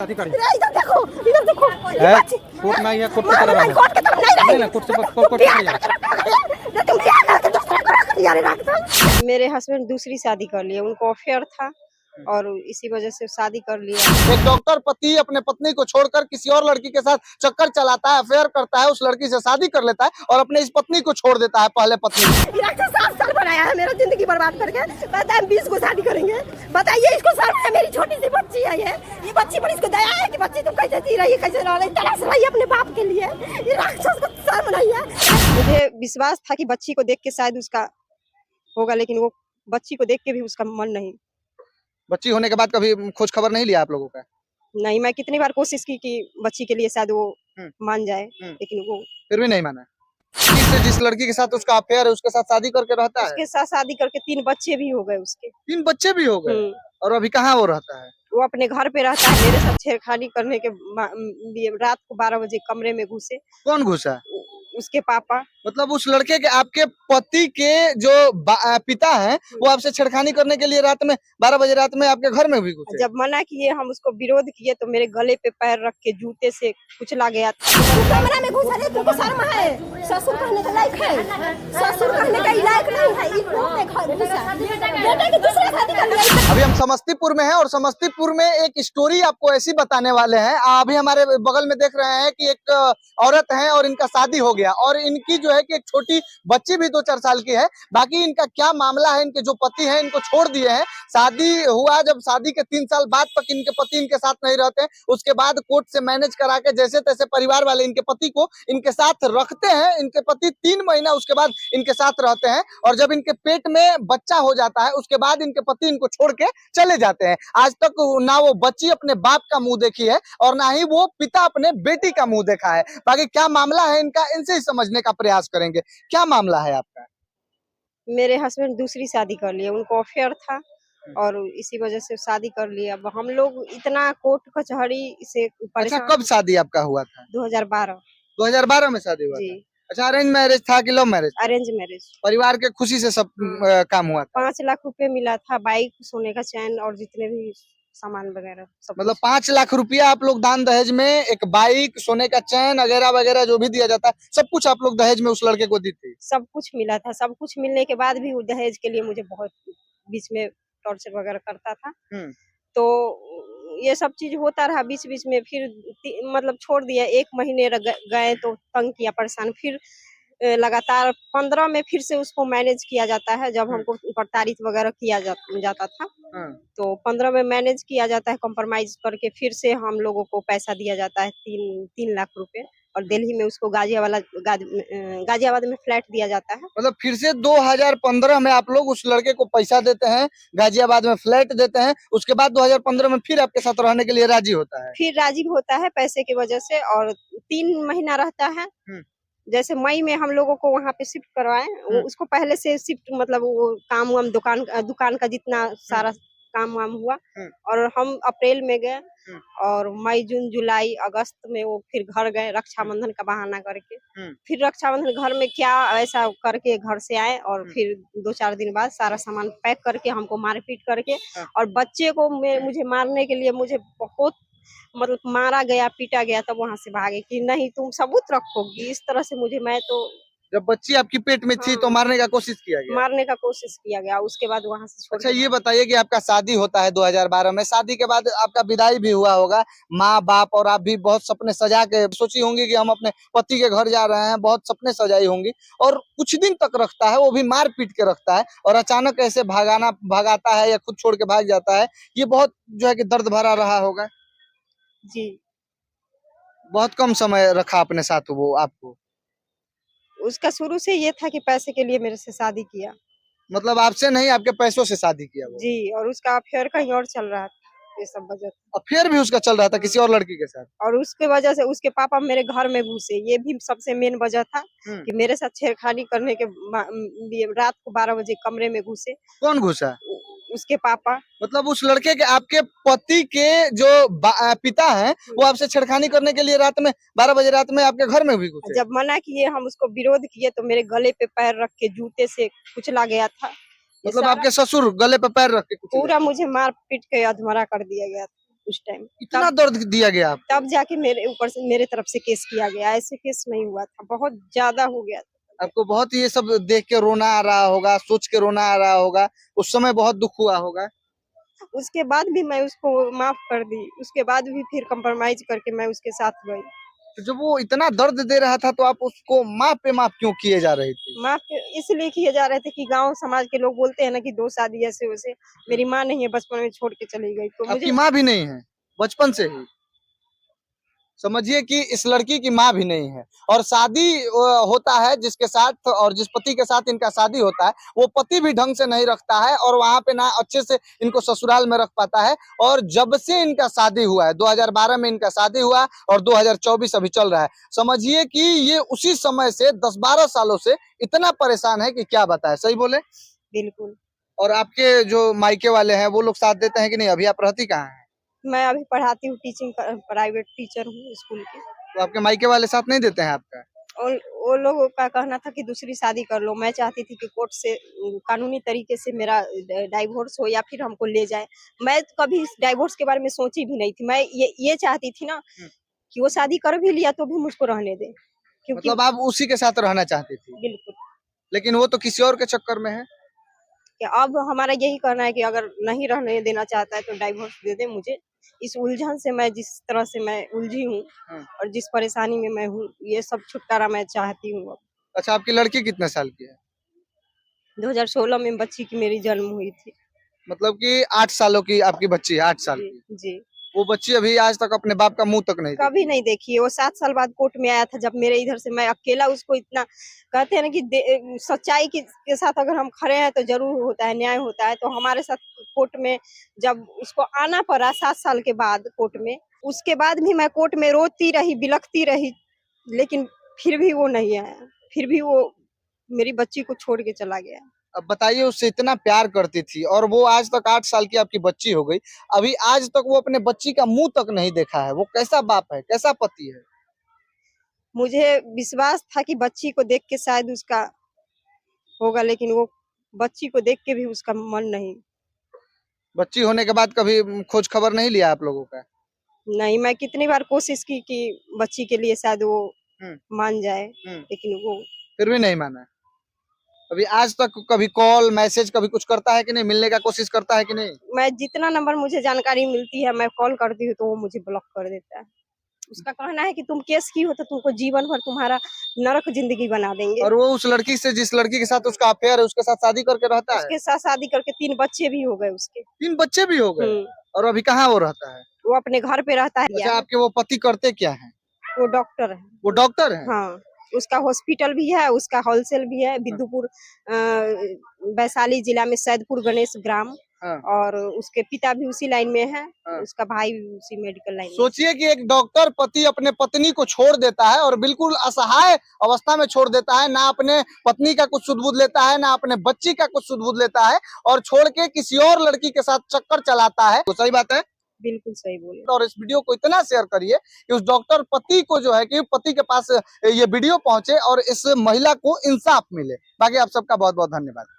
शादी करी। इधर देखो, इधर देखो। कोर्ट में आई है, कोर्ट की तरह रहो। कोर्ट के तरफ नहीं नहीं रही। नहीं, कोर्ट से कोर्ट की तरह जाओ। तुम क्या करते दूसरे को रख दिया रे रख। मेरे हस्बैंड दूसरी शादी कर लिए, उनको अफेयर था और इसी वजह से शादी कर लिया। एक डॉक्टर पति अपने पत्नी को छोड़कर किसी और लड़की के साथ चक्कर चलाता है, अफेयर करता है, उस लड़की से शादी कर लेता है और अपने इस पत्नी को छोड़ देता है पहले पत्नी। 7 साल बनाया है मेरा जिंदगी बर्बाद करके। पता है 20 को शादी करेंगे। बताइए इसको शर्म है, मेरी छोटी सी बच्ची है ये बच्ची पर इसको दया है कि बच्ची तुम कैसे जी रही है, कैसे रह रही, तरस रही है अपने बाप के लिए। ये राक्षस को शर्म नहीं है। मुझे विश्वास था कि बच्ची को देख के शायद उसका होगा, लेकिन वो बच्ची को देख के भी उसका मन नहीं। बच्ची होने के बाद कभी खोज खबर नहीं लिया आप लोगों का? नहीं, मैं कितनी बार कोशिश की कि बच्ची के लिए शायद वो मान जाए, लेकिन वो फिर भी नहीं माना। जिस लड़की के साथ उसका अफेयर है उसके साथ शादी करके रहता है। उसके साथ शादी करके 3 बच्चे भी हो गए उसके। 3 बच्चे भी हो गए और अभी कहाँ वो रहता है? वो अपने घर पे रहता है। मेरे साथ छेड़खानी करने के लिए रात को 12 बजे कमरे में घुसे। कौन घुसा? उसके पापा। मतलब उस लड़के के आपके पति के जो पिता हैं वो आपसे छेड़खानी करने के लिए रात में 12 बजे रात में आपके घर में भी घुसे? जब मना किए, हम उसको विरोध किए तो मेरे गले पे पैर रख के जूते से कुचला गया था। कमरा में घुसा रे, तुमको शर्म है? ससुर कहने का लायक है? ससुर कहने का लायक नहीं है। इनको पे घर घुसा, बेटे की दूसरा शादी कर लिया। अभी हम समस्तीपुर में हैं और समस्तीपुर में एक स्टोरी आपको ऐसी बताने वाले हैं। अभी हमारे बगल में देख रहे हैं कि एक औरत है और इनका शादी हो गया और इनकी जो है कि एक छोटी बच्ची भी 2-4 साल की है। बाकी इनका क्या मामला है, इनके जो पति हैं इनको छोड़ दिए हैं। शादी हुआ, जब शादी के 3 साल बाद तक इनके पति इनके साथ नहीं रहते, उसके बाद कोर्ट से मैनेज करा के जैसे तैसे परिवार वाले इनके पति को इनके साथ रखते हैं। इनके पति 3 महीना उसके बाद इनके साथ रहते हैं और जब इनके पेट में बच्चा हो जाता है उसके बाद इनके पति इनको छोड़ के चले जाते हैं। आज तक ना वो बच्ची अपने बाप का मुंह देखी है और ना ही वो पिता अपने बेटी का मुंह देखा है। बाकी क्या मामला है इनका, इनसे ही समझने का प्रयास करेंगे। क्या मामला है आपका? मेरे हस्बैंड दूसरी शादी कर लिए, उनको अफेयर था और इसी वजह से शादी कर लिया। अब हम लोग इतना कोर्ट कचहरी से अच्छा, कब शादी आपका हुआ था? 2012। 2012 में शादी हुआ जी। था। अच्छा, अरेंज मैरिज था कि लव मैरिज? Arrange marriage. परिवार के खुशी से सब काम हुआ था? 5 लाख रुपए मिला था, बाइक, सोने का चैन और जितने भी सामान वगैरह सब। मतलब 5 लाख रुपया आप लोग दान दहेज में, एक बाइक, सोने का चैन वगैरह वगैरह जो भी दिया जाता है, सब कुछ आप लोग दहेज में उस लड़के को दी थी? सब कुछ मिला था। सब कुछ मिलने के बाद भी वो दहेज के लिए मुझे बहुत बीच में टॉर्चर वगैरह करता था। तो ये सब चीज होता रहा बीच-बीच में। फिर मतलब छोड़ दिया। 1 महीने गए तो तंग किया, परेशान। फिर लगातार 15 में फिर से उसको मैनेज किया जाता है। जब हमको प्रताड़ित वगैरह किया जाता था तो 15 में मैनेज किया जाता है, कॉम्प्रोमाइज करके फिर से हम लोगों को पैसा दिया जाता है 3 लाख रुपए और दिल्ली में उसको गाजियाबाद में फ्लैट दिया जाता है। मतलब फिर से 2015 में आप लोग उस लड़के को पैसा देते हैं, गाजियाबाद में फ्लैट देते हैं, उसके बाद 2015 में फिर आपके साथ रहने के लिए राजी होता है? फिर राजी होता है पैसे की वजह से और 3 महीना रहता है। जैसे मई में हम लोगों को वहाँ पे शिफ्ट करवाए, वो उसको पहले से शिफ्ट मतलब वो काम वाम दुकान का जितना सारा काम वाम हुआ और हम अप्रैल में गए और मई, जून, जुलाई, अगस्त में वो फिर घर गए रक्षाबंधन का बहाना करके। फिर रक्षाबंधन घर में क्या ऐसा करके घर से आए और फिर 2-4 दिन बाद सारा सामान पैक करके हमको मारपीट करके और बच्चे को मुझे मारने के लिए मुझे बहुत मतलब मारा गया, पीटा गया। तब वहाँ से भागे कि नहीं तुम सबूत रखोगी। इस तरह से मुझे, मैं तो जब बच्ची आपकी पेट में थी तो मारने का कोशिश किया गया? मारने का कोशिश किया गया। उसके बाद वहाँ से छोड़। अच्छा, ये बताइए कि आपका शादी होता है 2012 में, शादी के बाद आपका विदाई भी हुआ होगा, माँ बाप और आप भी बहुत सपने सजा के सोची होंगी कि हम अपने पति के घर जा रहे हैं, बहुत सपने सजाई होंगी और कुछ दिन तक रखता है, वो भी मार पीट के रखता है और अचानक ऐसे भगाता है या खुद छोड़ के भाग जाता है। ये बहुत जो है कि दर्द भरा रहा होगा। जी। बहुत कम समय रखा अपने साथ वो आपको? उसका शुरू से ये था कि पैसे के लिए मेरे से शादी किया। मतलब आपसे नहीं, आपके पैसों से शादी किया वो? जी, और उसका अफेयर कहीं और चल रहा था, ये सब वजह। अफेयर भी उसका चल रहा था किसी और लड़की के साथ? और उसके वजह से उसके पापा मेरे घर में घुसे। ये भी सबसे मेन वजह था कि मेरे साथ छेड़खानी करने के लिए रात को 12 बजे कमरे में घुसे। कौन घुसा? उसके पापा। मतलब उस लड़के के, आपके पति के जो पिता हैं वो आपसे छेड़खानी करने के लिए रात में 12 बजे रात में आपके घर में भी घुसे? जब मना किए, हम उसको विरोध किए तो मेरे गले पे पैर रख के जूते से कुचला गया था। मतलब आपके ससुर गले पे पैर रख के पूरा मुझे मार पीट के अधमरा कर दिया गया था। उस टाइम। इतना दर्द दिया गया आप? तब जाके मेरे ऊपर से मेरे तरफ से केस किया गया, ऐसे केस नहीं हुआ था, बहुत ज्यादा हो गया था। आपको बहुत ये सब देख के रोना आ रहा होगा, सोच के रोना आ रहा होगा, उस समय बहुत दुख हुआ होगा। उसके बाद भी मैं उसको माफ कर दी, उसके बाद भी फिर कंप्रोमाइज करके मैं उसके साथ गई। तो जब वो इतना दर्द दे रहा था तो आप उसको माफ पे माफ क्यों किए जा रहे थे? माफ इसलिए किए जा रहे थे कि गांव समाज के लोग बोलते हैं ना कि 2 शादी ऐसे वैसे। मेरी माँ नहीं है, बचपन में छोड़ के चली गई, तो आपकी मुझे माँ भी नहीं है बचपन से ही? समझिए कि इस लड़की की माँ भी नहीं है और शादी होता है जिसके साथ और जिस पति के साथ इनका शादी होता है वो पति भी ढंग से नहीं रखता है और वहां पे ना अच्छे से इनको ससुराल में रख पाता है। और जब से इनका शादी हुआ है 2012 में इनका शादी हुआ और 2024 अभी चल रहा है, समझिए कि ये उसी समय से 10-12 सालों से इतना परेशान है कि क्या बताए। सही बोले? बिल्कुल। और आपके जो मायके वाले हैं वो लोग साथ देते हैं कि नहीं? अभी आप रहती कहाँ हैं? मैं अभी पढ़ाती हूँ, टीचिंग प्राइवेट टीचर हूँ स्कूल की। तो आपके मायके वाले साथ नहीं देते हैं आपका? और वो लोगों का कहना था कि दूसरी शादी कर लो। मैं चाहती थी कि कोर्ट से कानूनी तरीके से मेरा डाइवोर्स हो या फिर हमको ले जाए। मैं तो कभी इस डाइवोर्स के बारे में सोची भी नहीं थी। मैं ये चाहती थी ना कि वो शादी कर भी लिया तो भी मुझको रहने दे, क्योंकि मतलब आप उसी के साथ रहना चाहती थी, बिल्कुल। लेकिन वो तो किसी और के चक्कर में है। कि अब हमारा यही कहना है कि अगर नहीं रहने देना चाहता है तो डाइवोर्स दे दे मुझे। इस उलझन से मैं जिस तरह से मैं उलझी हूँ और जिस परेशानी में मैं हूँ, ये सब छुटकारा मैं चाहती हूँ अब। अच्छा, आपकी लड़की कितने साल की है? 2016 में बच्ची की मेरी जन्म हुई थी। मतलब कि 8 सालों की आपकी बच्ची है, 8 साल जी, की। जी। वो बच्ची अभी आज तक अपने बाप का मुंह तक नहीं देखी। कभी नहीं देखी है। वो 7 साल बाद कोर्ट में आया था, जब मेरे इधर से मैं अकेला उसको इतना कहते हैं ना कि सच्चाई के साथ अगर हम खड़े हैं तो जरूर होता है, न्याय होता है। तो हमारे साथ कोर्ट में जब उसको आना पड़ा 7 साल के बाद कोर्ट में, उसके बाद भी मैं कोर्ट में रोती रही, बिलखती रही, लेकिन फिर भी वो नहीं आया। फिर भी वो मेरी बच्ची को छोड़ के चला गया। अब बताइए, उससे इतना प्यार करती थी और वो आज तक 8 साल की आपकी बच्ची हो गई। अभी आज तक वो अपने बच्ची का मुंह तक नहीं देखा है। वो कैसा बाप है, कैसा पति है? मुझे विश्वास था कि बच्ची को देख के शायद उसका होगा, लेकिन वो बच्ची को देख के भी उसका मन नहीं। बच्ची होने के बाद कभी खोज खबर नहीं लिया आप लोगों का? नहीं, मैं कितनी बार कोशिश की कि बच्ची के लिए शायद वो मान जाए, लेकिन वो फिर भी नहीं माना। अभी आज तक कभी कॉल मैसेज कभी कुछ करता है कि नहीं? मिलने का कोशिश करता है कि नहीं? मैं जितना नंबर मुझे जानकारी मिलती है मैं कॉल करती हूँ तो वो मुझे ब्लॉक कर देता है। उसका कहना है कि तुम केस की हो तो तुमको जीवन भर तुम्हारा नरक जिंदगी बना देंगे। और वो उस लड़की से, जिस लड़की के साथ उसका अफेयर है, उसके साथ शादी करके रहता है? उसके साथ शादी करके 3 बच्चे भी हो गए उसके। 3 बच्चे भी हो गए? और अभी कहाँ वो रहता है? वो अपने घर पे रहता है। अच्छा, आपके वो पति करते क्या हैं? वो डॉक्टर है। वो डॉक्टर हैं? हाँ, उसका हॉस्पिटल भी है, उसका होलसेल भी है। बिद्दुपुर वैशाली जिला में सैदपुर गणेश ग्राम। और उसके पिता भी उसी लाइन में है। उसका भाई भी उसी मेडिकल लाइन में। सोचिए कि एक डॉक्टर पति अपने पत्नी को छोड़ देता है और बिल्कुल असहाय अवस्था में छोड़ देता है, ना अपने पत्नी का कुछ सुध-बुध लेता है, ना अपने बच्ची का कुछ सुध-बुध लेता है और छोड़ के किसी और लड़की के साथ चक्कर चलाता है। तो सही बात है? बिल्कुल सही बोले। और इस वीडियो को इतना शेयर करिए कि उस डॉक्टर पति को जो है कि पति के पास ये वीडियो पहुंचे और इस महिला को इंसाफ मिले। बाकी आप सबका बहुत बहुत धन्यवाद।